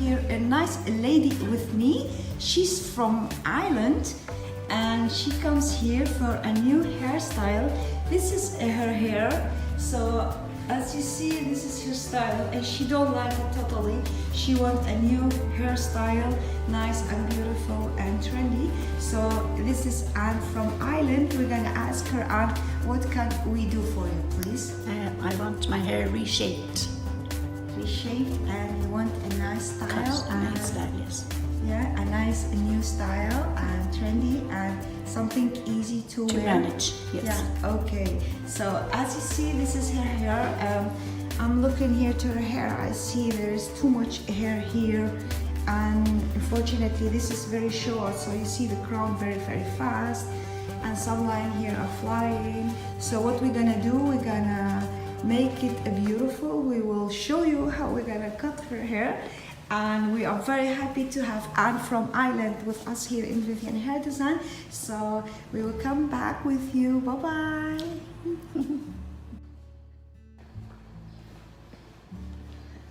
here a nice lady with me. She's from Ireland and she comes here for a new hairstyle. This is her hair. So as you see, this is her style and she don't like it totally. She wants a new hairstyle, nice and beautiful and trendy. So this is Anne from Ireland. We're gonna ask her, Anne, what can we do for you, please? I want my hair reshaped. Reshaped, and you want a nice style. A nice style, yes. Yeah, a nice new style and trendy and something easy to wear. manage, yes. Yeah, okay. So as you see, this is her hair. I'm looking here to her hair. I see there is too much hair here, and unfortunately this is very short. So you see the crown very fast, and some line here are flying. So what we're gonna do, we're gonna make it beautiful. We will show you how we're gonna cut her hair. And we are very happy to have Anne from Ireland with us here in Vivyan Hair Design. So we will come back with you. Bye-bye.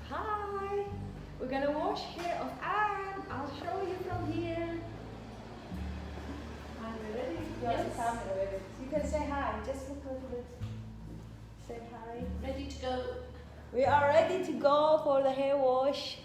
Hi. We're gonna wash hair of Anne. I'll show you from here. Are you ready? Yes. You can say hi. Just look a little bit. Say hi. Ready to go? We are ready to go for the hair wash.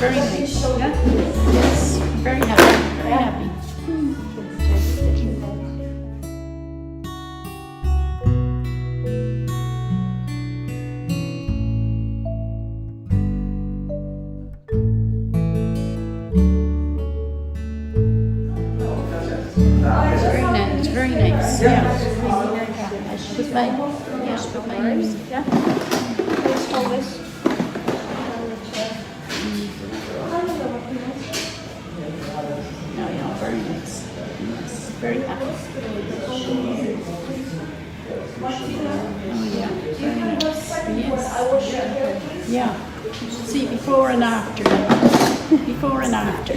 very nice. Yeah? Yes, very happy, very happy. It's very nice. Yeah. I should put my nose. Yeah. Please hold this. No, yeah, very nice. Yes, very happy. Oh yeah, very nice. Yes. Yeah. You should see before and after. Before and after.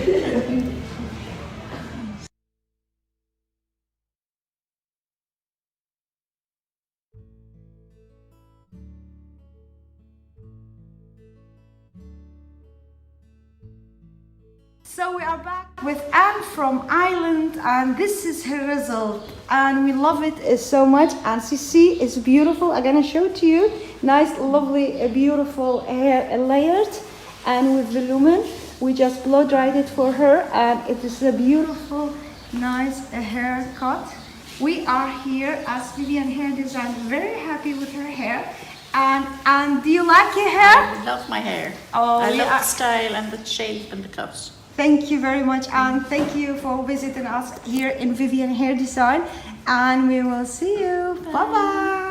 So we are back with Anne from Ireland, and this is her result, and we love it so much. And see, it's beautiful. I'm gonna show it to you. Nice, lovely, beautiful hair layered, and with the lumen. We just blow dried it for her, and it is a beautiful, nice haircut. We are here as Vivyan Hair Design, very happy with her hair. And do you like your hair? I love my hair. Oh, I love the style and the shape and the cut. Thank you very much, and thank you for visiting us here in Vivyan Hair Design, and we will see you. Bye bye.